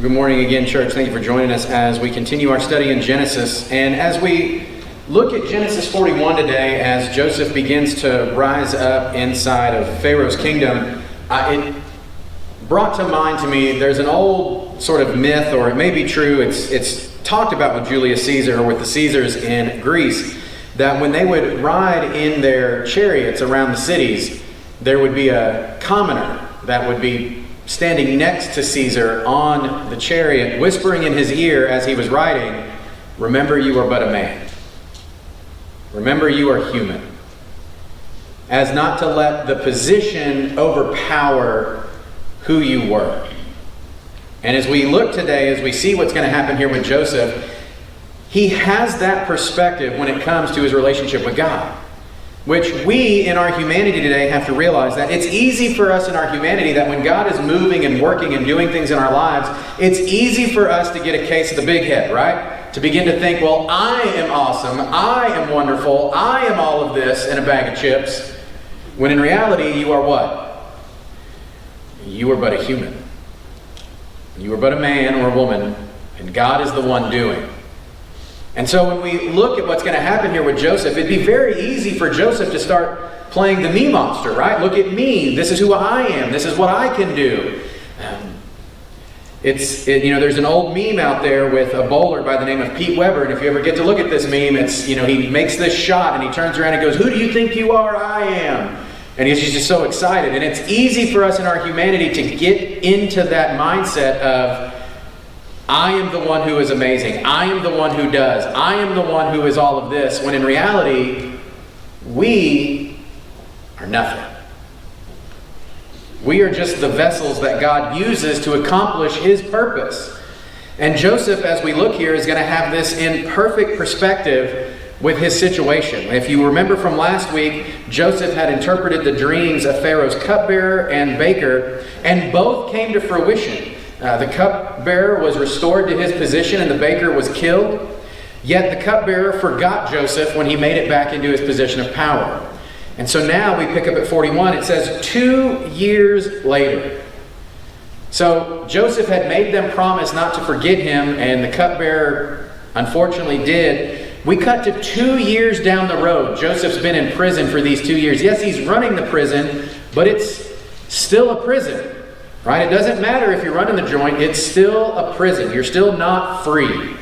Good morning again, church. Thank you for joining us as we continue our study in Genesis. And as we look at Genesis 41 today, as Joseph begins to rise up inside of Pharaoh's kingdom, it brought to mind to me, there's an old sort of myth, or it may be true, it's talked about with Julius Caesar, or with the Caesars in Greece, that when they would ride in their chariots around the cities, there would be a commoner that would be standing next to Caesar on the chariot, whispering in his ear as he was riding, "Remember, you are but a man. Remember, you are human." As not to let the position overpower who you were. And as we look today, as we see what's going to happen here with Joseph, he has that perspective when it comes to his relationship with God. Which we in our humanity today have to realize that it's easy for us in our humanity that when God is moving and working and doing things in our lives, it's easy for us to get a case of the big head, right? To begin to think, well, I am awesome, I am wonderful, I am all of this in a bag of chips. When in reality, you are what? You are but a human. You are but a man or a woman, and God is the one doing. And so when we look at what's going to happen here with Joseph, it'd be very easy for Joseph to start playing the me monster, right? Look at me. This is who I am. This is what I can do. There's an old meme out there with a bowler by the name of Pete Weber, and if you ever get to look at this meme, it's, he makes this shot and he turns around and goes, "Who do you think you are? I am." And he's just so excited. And it's easy for us in our humanity to get into that mindset of, I am the one who is amazing. I am the one who does. I am the one who is all of this. When in reality, we are nothing. We are just the vessels that God uses to accomplish His purpose. And Joseph, as we look here, is going to have this in perfect perspective with his situation. If you remember from last week, Joseph had interpreted the dreams of Pharaoh's cupbearer and baker, and both came to fruition. The cupbearer was restored to his position and the baker was killed. Yet the cupbearer forgot Joseph when he made it back into his position of power. And so now we pick up at 41. It says 2 years later. So Joseph had made them promise not to forget him, and the cupbearer unfortunately did. We cut to 2 years down the road. Joseph's been in prison for these 2 years. Yes, he's running the prison, but it's still a prison. Right? It doesn't matter if you're running the joint, it's still a prison. You're still not free.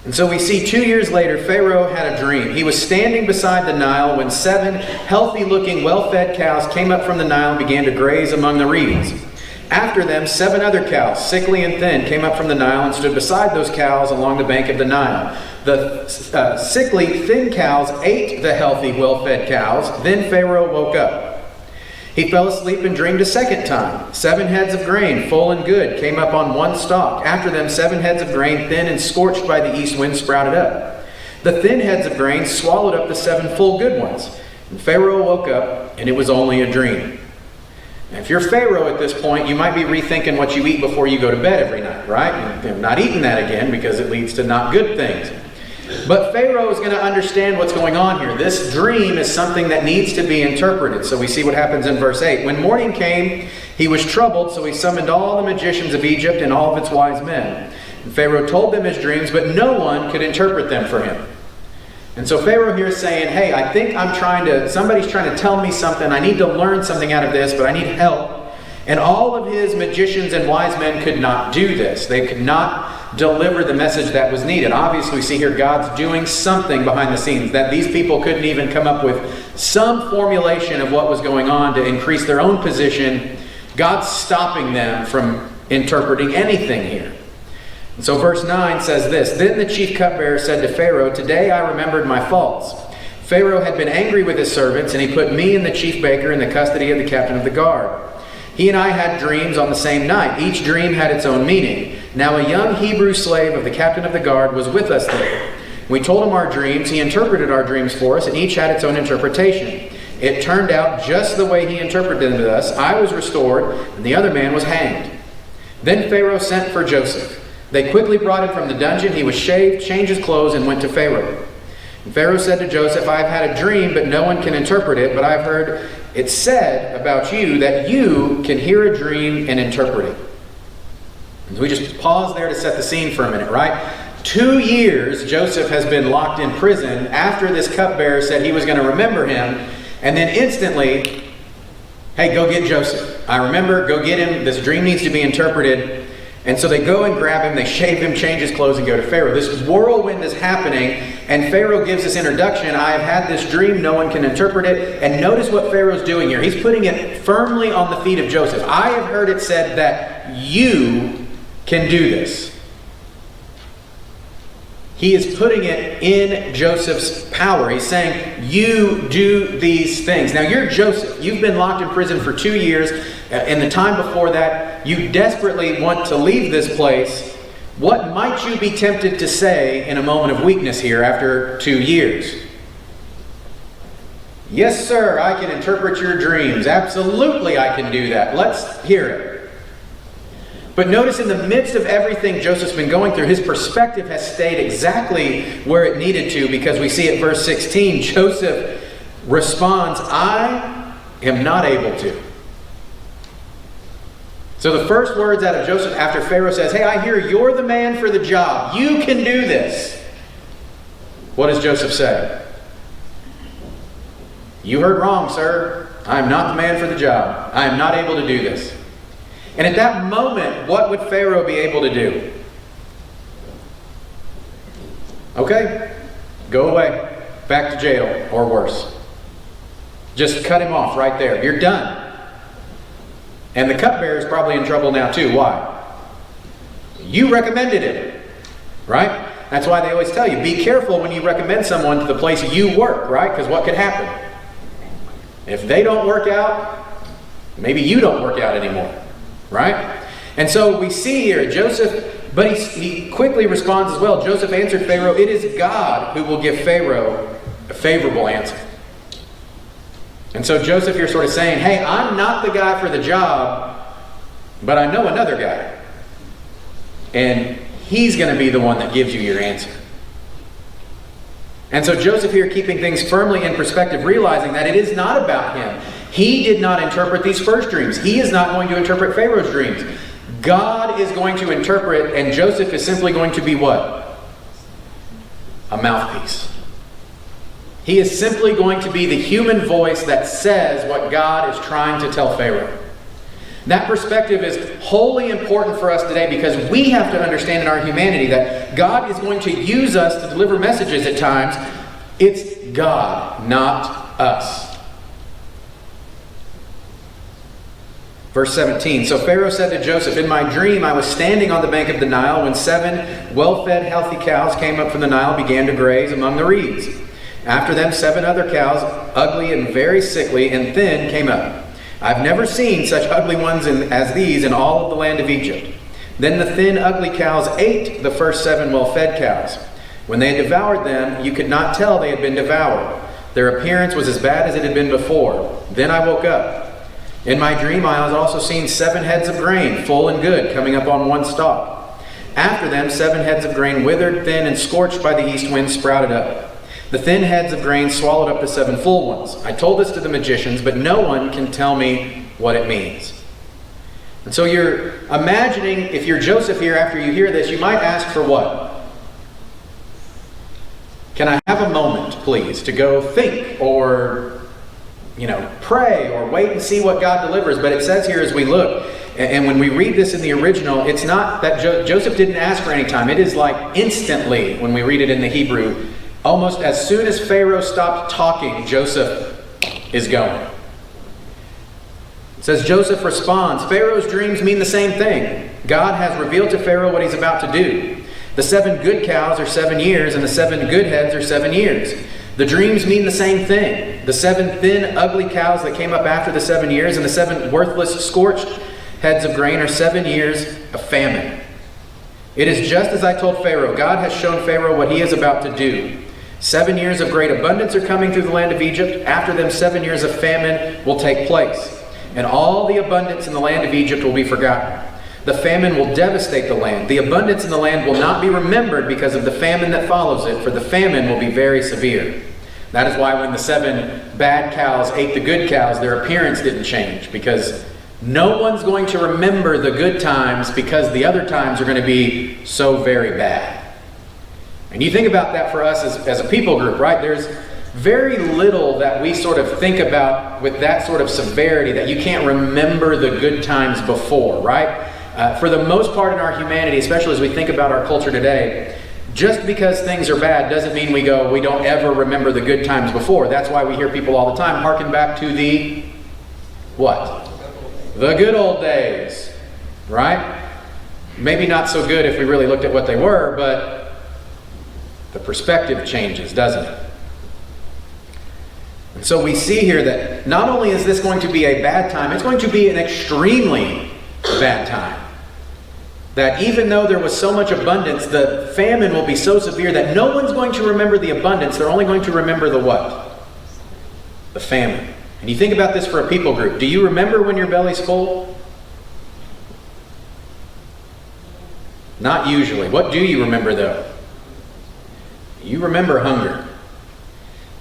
And so we see 2 years later, Pharaoh had a dream. He was standing beside the Nile when 7 healthy-looking, well-fed cows came up from the Nile and began to graze among the reeds. After them, 7 other cows, sickly and thin, came up from the Nile and stood beside those cows along the bank of the Nile. The sickly, thin cows ate the healthy, well-fed cows. Then Pharaoh woke up. He fell asleep and dreamed a second time. 7 heads of grain, full and good, came up on one stalk. After them, 7 heads of grain, thin and scorched by the east wind, sprouted up. The thin heads of grain swallowed up the 7 full good ones. And Pharaoh woke up, and it was only a dream. Now, if you're Pharaoh at this point, you might be rethinking what you eat before you go to bed every night, right? You're not eating that again because it leads to not good things. But Pharaoh is going to understand what's going on here. This dream is something that needs to be interpreted. So we see what happens in verse 8. When morning came, he was troubled, so he summoned all the magicians of Egypt and all of its wise men. And Pharaoh told them his dreams, but no one could interpret them for him. And so Pharaoh here is saying, hey, I think somebody's trying to tell me something. I need to learn something out of this, but I need help. And all of his magicians and wise men could not do this. They could not deliver the message that was needed. Obviously, we see here God's doing something behind the scenes, that these people couldn't even come up with some formulation of what was going on to increase their own position. God's stopping them from interpreting anything here. And so verse 9 says this, Then the chief cupbearer said to Pharaoh, Today I remembered my faults. Pharaoh had been angry with his servants, and he put me and the chief baker in the custody of the captain of the guard. He and I had dreams on the same night. Each dream had its own meaning. Now a young Hebrew slave of the captain of the guard was with us there. We told him our dreams. He interpreted our dreams for us, and each had its own interpretation. It turned out just the way he interpreted them to us. I was restored, and the other man was hanged. Then Pharaoh sent for Joseph. They quickly brought him from the dungeon. He was shaved, changed his clothes, and went to Pharaoh. And Pharaoh said to Joseph, I have had a dream, but no one can interpret it. But I've heard it said about you that you can hear a dream and interpret it. We just pause there to set the scene for a minute, right? 2 years Joseph has been locked in prison after this cupbearer said he was going to remember him, and then instantly, hey, go get Joseph. I remember, go get him. This dream needs to be interpreted. And so they go and grab him, they shave him, change his clothes, and go to Pharaoh. This whirlwind is happening, and Pharaoh gives this introduction. I have had this dream, no one can interpret it. And notice what Pharaoh's doing here. He's putting it firmly on the feet of Joseph. I have heard it said that you can do this. He is putting it in Joseph's power. He's saying, you do these things. Now, you're Joseph. You've been locked in prison for 2 years. In the time before that, you desperately want to leave this place. What might you be tempted to say in a moment of weakness here after 2 years? Yes, sir, I can interpret your dreams. Absolutely, I can do that. Let's hear it. But notice in the midst of everything Joseph's been going through, his perspective has stayed exactly where it needed to, because we see at verse 16, Joseph responds, I am not able to. So the first words out of Joseph after Pharaoh says, hey, I hear you're the man for the job. You can do this. What does Joseph say? You heard wrong, sir. I am not the man for the job. I am not able to do this. And at that moment, what would Pharaoh be able to do? Okay, go away. Back to jail, or worse. Just cut him off right there. You're done. And the cupbearer is probably in trouble now too. Why? You recommended it, right? That's why they always tell you, be careful when you recommend someone to the place you work, right? Because what could happen? If they don't work out, maybe you don't work out anymore. Right? And so we see here Joseph, but he quickly responds as well. Joseph answered Pharaoh, it is God who will give Pharaoh a favorable answer. And so Joseph here sort of saying, hey, I'm not the guy for the job, but I know another guy. And he's going to be the one that gives you your answer. And so Joseph here keeping things firmly in perspective, realizing that it is not about him. He did not interpret these first dreams. He is not going to interpret Pharaoh's dreams. God is going to interpret, and Joseph is simply going to be what? A mouthpiece. He is simply going to be the human voice that says what God is trying to tell Pharaoh. That perspective is wholly important for us today, because we have to understand in our humanity that God is going to use us to deliver messages at times. It's God, not us. Verse 17, so Pharaoh said to Joseph, in my dream I was standing on the bank of the Nile when 7 well-fed, healthy cows came up from the Nile and began to graze among the reeds. After them 7 other cows, ugly and very sickly and thin, came up. I've never seen such ugly ones as these in all of the land of Egypt. Then the thin, ugly cows ate the first 7 well-fed cows. When they had devoured them, you could not tell they had been devoured. Their appearance was as bad as it had been before. Then I woke up. In my dream I was also seen 7 heads of grain, full and good, coming up on one stalk. After them 7 heads of grain, withered, thin, and scorched by the east wind, sprouted up. The thin heads of grain swallowed up the 7 full ones. I told this to the magicians, but no one can tell me what it means. And so you're imagining, if you're Joseph here, after you hear this, you might ask for what? Can I have a moment, please, to go think or pray or wait and see what God delivers? But it says here as we look, and when we read this in the original, it's not that Joseph didn't ask for any time. It is like instantly when we read it in the Hebrew. Almost as soon as Pharaoh stopped talking, Joseph is going. It says Joseph responds, Pharaoh's dreams mean the same thing. God has revealed to Pharaoh what he's about to do. The 7 good cows are 7 years, and the 7 good heads are 7 years. The dreams mean the same thing. The 7 thin, ugly cows that came up after the 7 years, and the 7 worthless, scorched heads of grain are 7 years of famine. It is just as I told Pharaoh. God has shown Pharaoh what he is about to do. 7 years of great abundance are coming through the land of Egypt. After them 7 years of famine will take place. And all the abundance in the land of Egypt will be forgotten. The famine will devastate the land. The abundance in the land will not be remembered because of the famine that follows it, for the famine will be very severe. That is why when the 7 bad cows ate the good cows, their appearance didn't change, because No one's going to remember the good times because the other times are going to be so very bad. And you think about that for us as a people group, right? There's very little that we sort of think about with that sort of severity that you can't remember the good times before, right? For the most part in our humanity, especially as we think about our culture today, just because things are bad doesn't mean we don't ever remember the good times before. That's why we hear people all the time harken back to the what? The good old days, right? Maybe not so good if we really looked at what they were, but the perspective changes, doesn't it? And so we see here that not only is this going to be a bad time, it's going to be an extremely bad time. That even though there was so much abundance, the famine will be so severe that no one's going to remember the abundance. They're only going to remember the what? The famine. And you think about this for a people group. Do you remember when your belly's full? Not usually. What do you remember though? You remember hunger.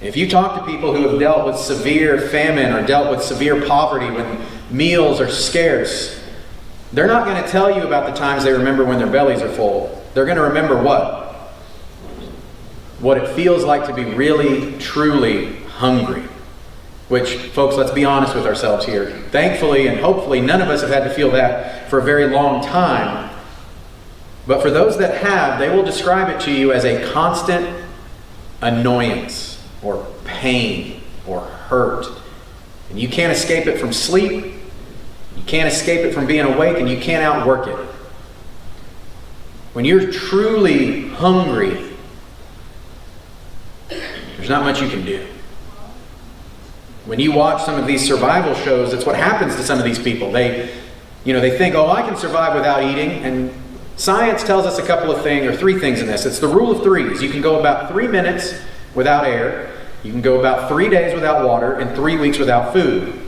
If you talk to people who have dealt with severe famine or dealt with severe poverty when meals are scarce, they're not going to tell you about the times they remember when their bellies are full. They're going to remember what? What it feels like to be really, truly hungry. Which, folks, let's be honest with ourselves here. Thankfully and hopefully none of us have had to feel that for a very long time. But for those that have, they will describe it to you as a constant annoyance or pain or hurt. And you can't escape it from sleep. You can't escape it from being awake, and you can't outwork it. When you're truly hungry, there's not much you can do. When you watch some of these survival shows, that's what happens to some of these people. They think, I can survive without eating. And science tells us a couple of things, or three things in this. It's the rule of threes. You can go about 3 minutes without air. You can go about 3 days without water, and 3 weeks without food.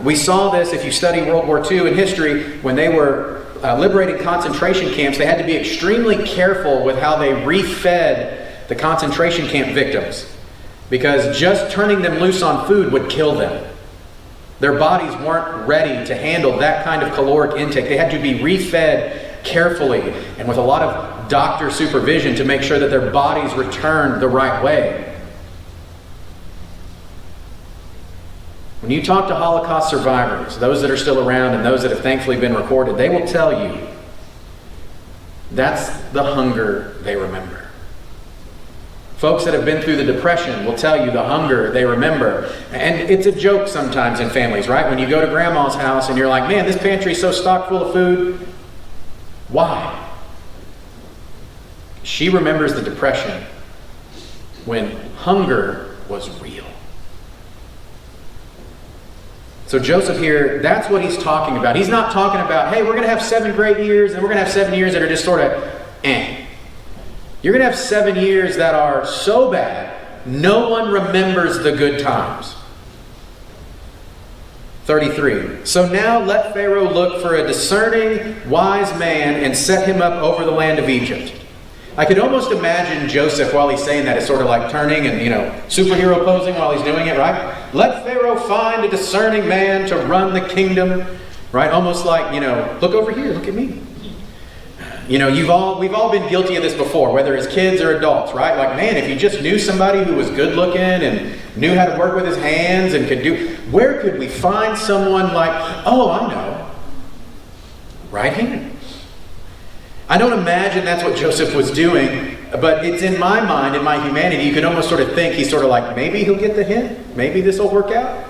We saw this if you study World War II in history. When they were liberating concentration camps, they had to be extremely careful with how they refed the concentration camp victims, because just turning them loose on food would kill them. Their bodies weren't ready to handle that kind of caloric intake. They had to be refed carefully and with a lot of doctor supervision to make sure that their bodies returned the right way. When you talk to Holocaust survivors, those that are still around and those that have thankfully been recorded, they will tell you that's the hunger they remember. Folks that have been through the Depression will tell you the hunger they remember. And it's a joke sometimes in families, right? When you go to grandma's house and you're like, man, this pantry's so stocked full of food. Why? She remembers the Depression when hunger was real. So Joseph here, that's what he's talking about. He's not talking about, hey, we're going to have 7 great years, and we're going to have 7 years that are just sort of, You're going to have 7 years that are so bad, no one remembers the good times. 33. So now let Pharaoh look for a discerning, wise man and set him up over the land of Egypt. I could almost imagine Joseph while he's saying that is sort of like turning and, superhero posing while he's doing it, right? Let Pharaoh find a discerning man to run the kingdom, right? Almost like, look over here, look at me. We've all been guilty of this before, whether as kids or adults, right? Like, man, if you just knew somebody who was good looking and knew how to work with his hands and where could we find someone like, I know, right here. I don't imagine that's what Joseph was doing, but it's in my mind, in my humanity, you can almost sort of think he's sort of like, maybe he'll get the hint. Maybe this will work out.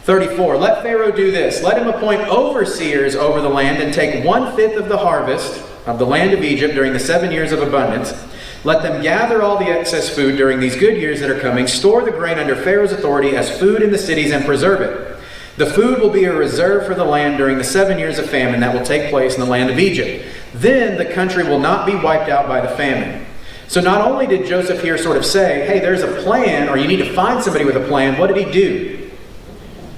34. Let Pharaoh do this. Let him appoint overseers over the land and take 1/5 of the harvest of the land of Egypt during the 7 years of abundance. Let them gather all the excess food during these good years that are coming, store the grain under Pharaoh's authority as food in the cities, and preserve it. The food will be a reserve for the land during the 7 years of famine that will take place in the land of Egypt. Then the country will not be wiped out by the famine. So not only did Joseph here sort of say, hey, there's a plan, or you need to find somebody with a plan, what did he do?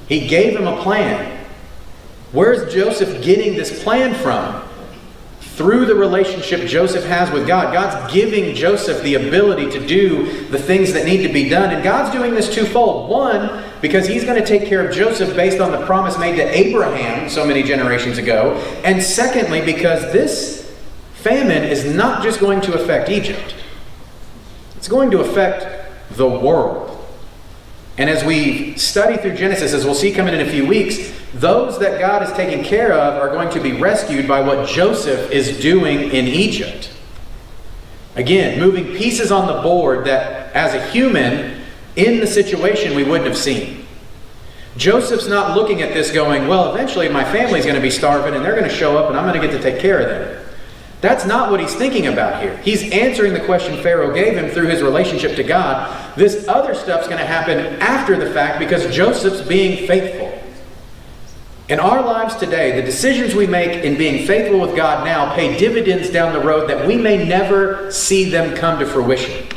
He gave him a plan. Where's Joseph getting this plan from? Through the relationship Joseph has with God. God's giving Joseph the ability to do the things that need to be done. And God's doing this twofold. One, because he's going to take care of Joseph based on the promise made to Abraham so many generations ago. And secondly, because this famine is not just going to affect Egypt. It's going to affect the world. And as we study through Genesis, as we'll see coming in a few weeks, those that God is taking care of are going to be rescued by what Joseph is doing in Egypt. Again, moving pieces on the board that, as a human, in the situation we wouldn't have seen. Joseph's not looking at this going, well, eventually my family's going to be starving and they're going to show up and I'm going to get to take care of them. That's not what he's thinking about here. He's answering the question Pharaoh gave him through his relationship to God. This other stuff's going to happen after the fact because Joseph's being faithful. In our lives today, the decisions we make in being faithful with God now pay dividends down the road that we may never see them come to fruition.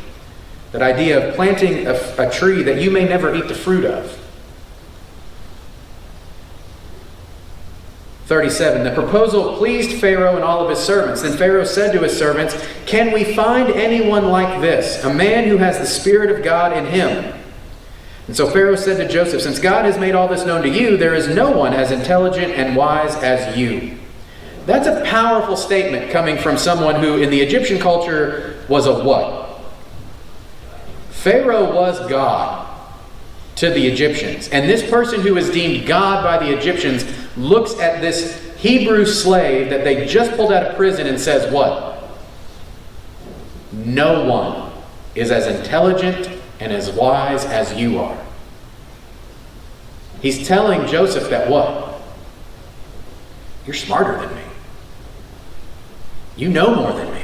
That idea of planting a tree that you may never eat the fruit of. 37. The proposal pleased Pharaoh and all of his servants. Then Pharaoh said to his servants, "Can we find anyone like this, a man who has the Spirit of God in him?" And so Pharaoh said to Joseph, "Since God has made all this known to you, there is no one as intelligent and wise as you." That's a powerful statement coming from someone who in the Egyptian culture was a what? Pharaoh was God to the Egyptians. And this person who is deemed God by the Egyptians looks at this Hebrew slave that they just pulled out of prison and says what? No one is as intelligent and as wise as you are. He's telling Joseph that what? You're smarter than me. You know more than me.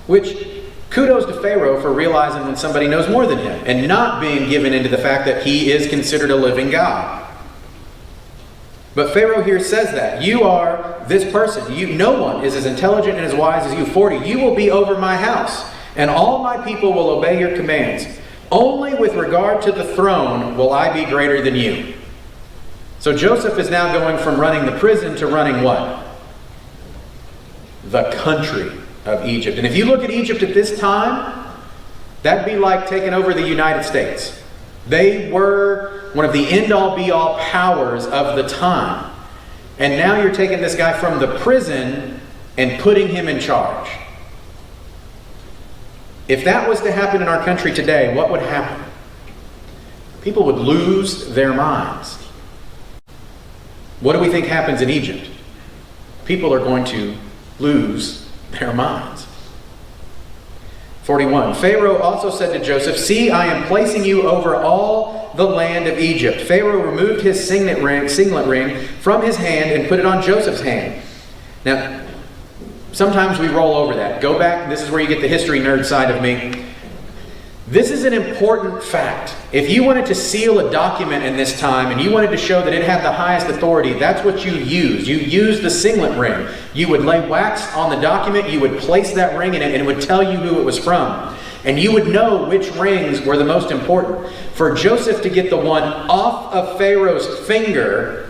Which, kudos to Pharaoh for realizing when somebody knows more than him and not being given into the fact that he is considered a living God. But Pharaoh here says that. You are this person. No one is as intelligent and as wise as you. 40. You will be over my house, and all my people will obey your commands. Only with regard to the throne will I be greater than you. So Joseph is now going from running the prison to running what? The country of Egypt. And if you look at Egypt at this time, that'd be like taking over the United States. They were one of the end-all be-all powers of the time. And now you're taking this guy from the prison and putting him in charge. If that was to happen in our country today, what would happen? People would lose their minds. What do we think happens in Egypt? People are going to lose their minds. 41. Pharaoh also said to Joseph, "See, I am placing you over all the land of Egypt." Pharaoh removed his signet ring from his hand and put it on Joseph's hand. Now, sometimes we roll over that. Go back, this is where you get the history nerd side of me. This is an important fact. If you wanted to seal a document in this time and you wanted to show that it had the highest authority, that's what you used. You used the signet ring. You would lay wax on the document, you would place that ring in it, and it would tell you who it was from. And you would know which rings were the most important. For Joseph to get the one off of Pharaoh's finger,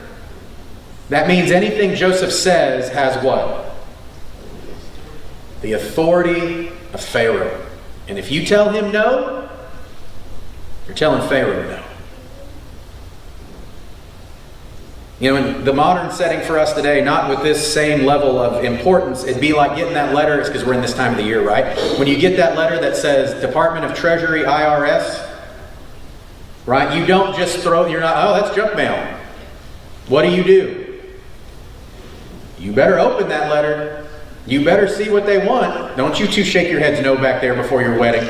that means anything Joseph says has what? The authority of Pharaoh. And if you tell him no, you're telling Pharaoh no. You know, in the modern setting for us today, not with this same level of importance, it'd be like getting that letter, it's because we're in this time of the year, right? When you get that letter that says Department of Treasury, IRS, right? You don't just throw, you're not, oh, that's junk mail. What do? You better open that letter. You better see what they want. Don't you two shake your heads no back there before your wedding.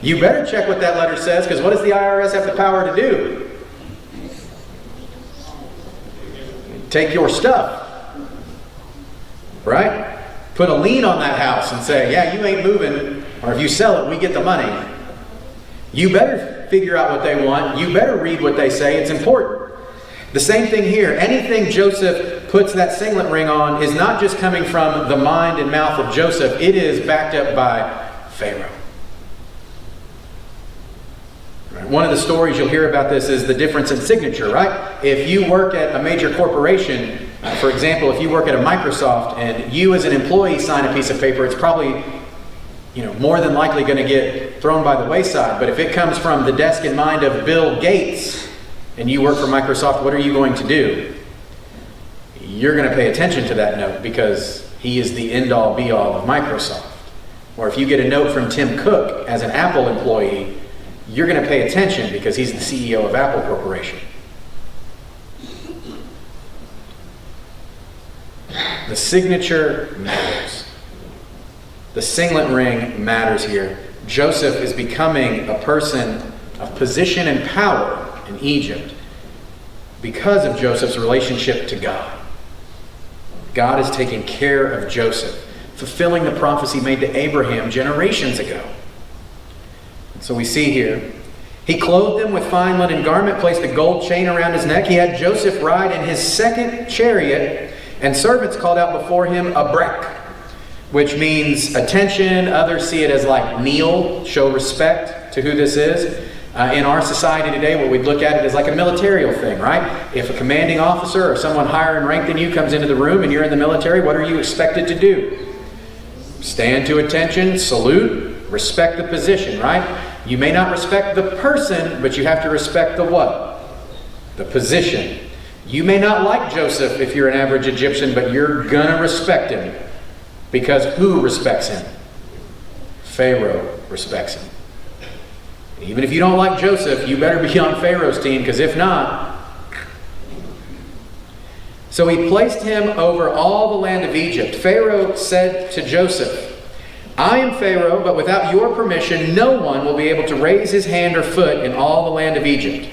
You better check what that letter says, because what does the IRS have the power to do? Take your stuff. Right? Put a lien on that house and say, yeah, you ain't moving, or if you sell it, we get the money. You better figure out what they want. You better read what they say. It's important. The same thing here. Anything Joseph puts that signet ring on is not just coming from the mind and mouth of Joseph. It is backed up by Pharaoh. Right. One of the stories you'll hear about this is the difference in signature, right? If you work at a major corporation, for example, if you work at a Microsoft and you as an employee sign a piece of paper, it's probably more than likely going to get thrown by the wayside. But if it comes from the desk and mind of Bill Gates and you work for Microsoft, what are you going to do? You're going to pay attention to that note because he is the end-all be-all of Microsoft. Or if you get a note from Tim Cook as an Apple employee, you're going to pay attention because he's the CEO of Apple Corporation. The signature matters. The signet ring matters here. Joseph is becoming a person of position and power in Egypt because of Joseph's relationship to God. God is taking care of Joseph, fulfilling the prophecy made to Abraham generations ago. So we see here, he clothed him with fine linen garment, placed a gold chain around his neck. He had Joseph ride in his second chariot, and servants called out before him a brek, which means attention. Others see it as like kneel, show respect to who this is. In our society today, what we'd look at it as like a military thing, right? If a commanding officer or someone higher in rank than you comes into the room and you're in the military, what are you expected to do? Stand to attention, salute, respect the position, right? You may not respect the person, but you have to respect the what? The position. You may not like Joseph if you're an average Egyptian, but you're gonna respect him. Because who respects him? Pharaoh respects him. Even if you don't like Joseph, you better be on Pharaoh's team, because if not... So he placed him over all the land of Egypt. Pharaoh said to Joseph, I am Pharaoh, but without your permission, no one will be able to raise his hand or foot in all the land of Egypt.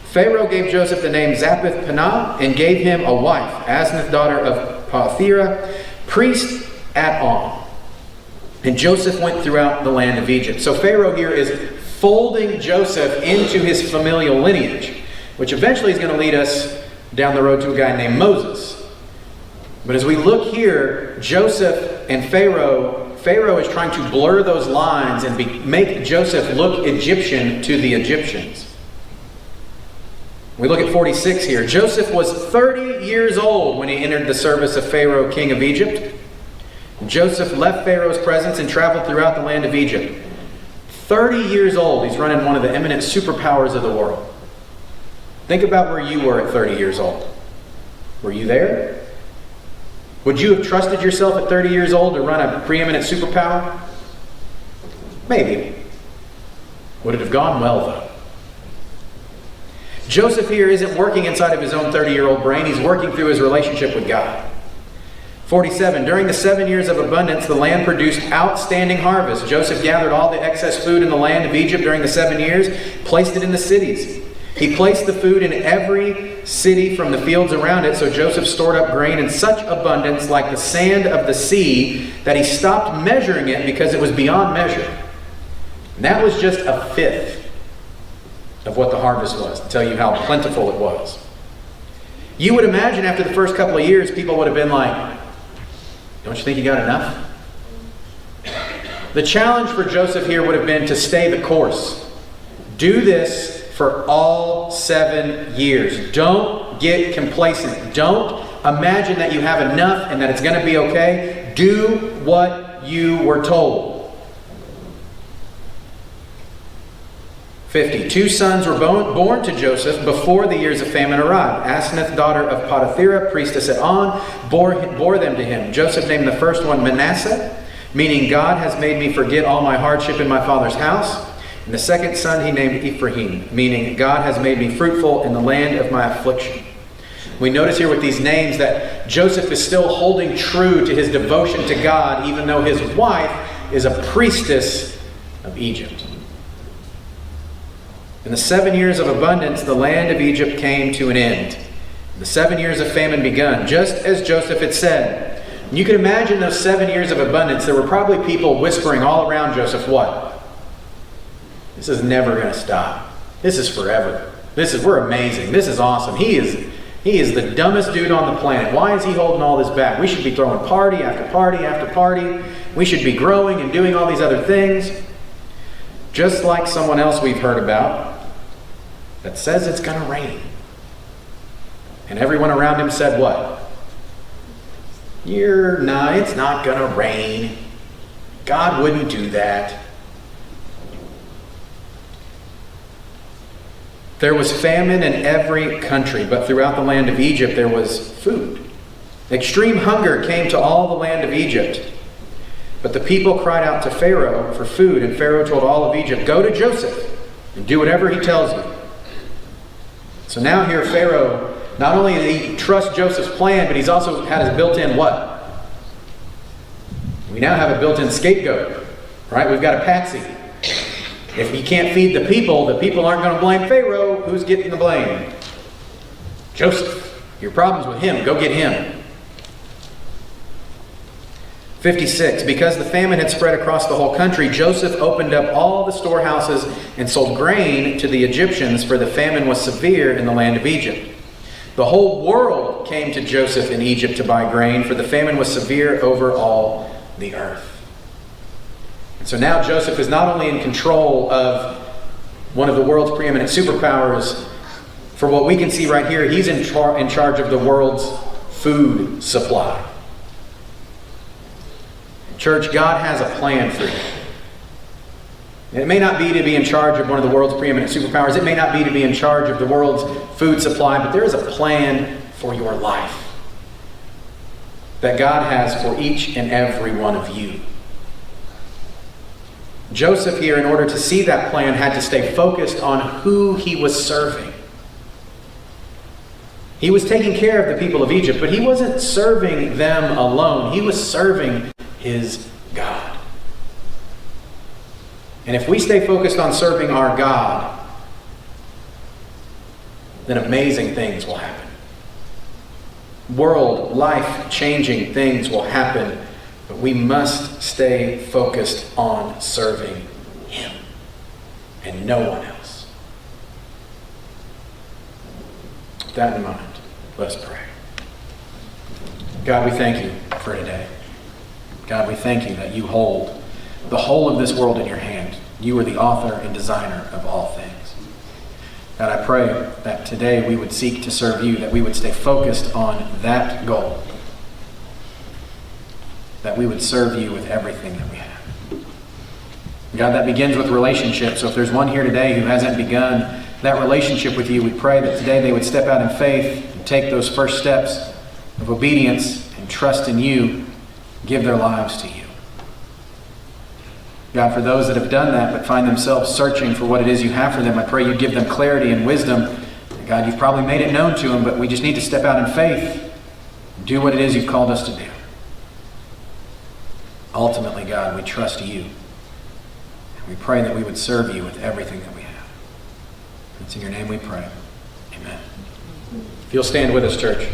Pharaoh gave Joseph the name Zaphnath-Paneah and gave him a wife, Asenath, daughter of Potiphera, priest at On. And Joseph went throughout the land of Egypt. So Pharaoh here is folding Joseph into his familial lineage, which eventually is going to lead us down the road to a guy named Moses. But as we look here, Joseph and Pharaoh is trying to blur those lines and make Joseph look Egyptian to the Egyptians. We look at 46 here. Joseph was 30 years old when he entered the service of Pharaoh, king of Egypt. Joseph left Pharaoh's presence and traveled throughout the land of Egypt. 30 years old, he's running one of the eminent superpowers of the world. Think about where you were at 30 years old. Were you there? Would you have trusted yourself at 30 years old to run a preeminent superpower? Maybe. Would it have gone well, though? Joseph here isn't working inside of his own 30-year-old brain. He's working through his relationship with God. 47, during the 7 years of abundance, the land produced outstanding harvest. Joseph gathered all the excess food in the land of Egypt during the 7 years, placed it in the cities. He placed the food in every city from the fields around it, so Joseph stored up grain in such abundance like the sand of the sea that he stopped measuring it because it was beyond measure. And that was just a fifth of what the harvest was, to tell you how plentiful it was. You would imagine after the first couple of years, people would have been like, don't you think you got enough? The challenge for Joseph here would have been to stay the course. Do this for all 7 years. Don't get complacent. Don't imagine that you have enough and that it's going to be okay. Do what you were told. 50. 2 sons were born to Joseph before the years of famine arrived. Asenath, daughter of Potiphera, priestess at On, bore them to him. Joseph named the first one Manasseh, meaning God has made me forget all my hardship in my father's house. And the second son he named Ephraim, meaning God has made me fruitful in the land of my affliction. We notice here with these names that Joseph is still holding true to his devotion to God, even though his wife is a priestess of Egypt. In the 7 years of abundance, the land of Egypt came to an end. The 7 years of famine begun, just as Joseph had said. And you can imagine those 7 years of abundance. There were probably people whispering all around Joseph, what? This is never going to stop. This is forever. We're amazing. This is awesome. He is the dumbest dude on the planet. Why is he holding all this back? We should be throwing party after party after party. We should be growing and doing all these other things. Just like someone else we've heard about that says it's going to rain. And everyone around him said what? It's not going to rain. God wouldn't do that. There was famine in every country, but throughout the land of Egypt there was food. Extreme hunger came to all the land of Egypt. But the people cried out to Pharaoh for food, and Pharaoh told all of Egypt, "Go to Joseph and do whatever he tells you." So now here Pharaoh, not only did he trust Joseph's plan, but he's also had his built-in what? We now have a built-in scapegoat, right? We've got a patsy. If he can't feed the people aren't going to blame Pharaoh. Who's getting the blame? Joseph. Your problem's with him. Go get him. 56. Because the famine had spread across the whole country, Joseph opened up all the storehouses and sold grain to the Egyptians, for the famine was severe in the land of Egypt. The whole world came to Joseph in Egypt to buy grain, for the famine was severe over all the earth. And so now Joseph is not only in control of one of the world's preeminent superpowers. For what we can see right here, he's in charge of the world's food supply. Church, God has a plan for you. And it may not be to be in charge of one of the world's preeminent superpowers. It may not be to be in charge of the world's food supply, but there is a plan for your life that God has for each and every one of you. Joseph here, in order to see that plan, had to stay focused on who he was serving. He was taking care of the people of Egypt, but he wasn't serving them alone. He was serving his God. And if we stay focused on serving our God, then amazing things will happen. World, life-changing things will happen, but we must stay focused on serving him and no one else. With that in mind, let's pray. God, we thank you for today. God, we thank you that you hold the whole of this world in your hand. You are the author and designer of all things. God, I pray that today we would seek to serve you, that we would stay focused on that goal, that we would serve you with everything that we have. God, that begins with relationships. So if there's one here today who hasn't begun that relationship with you, we pray that today they would step out in faith and take those first steps of obedience and trust in you, give their lives to you. God, for those that have done that but find themselves searching for what it is you have for them, I pray you give them clarity and wisdom. God, you've probably made it known to them, but we just need to step out in faith and do what it is you've called us to do. Ultimately, God, we trust you. And we pray that we would serve you with everything that we have. It's in your name we pray. Amen. If you'll stand with us, church.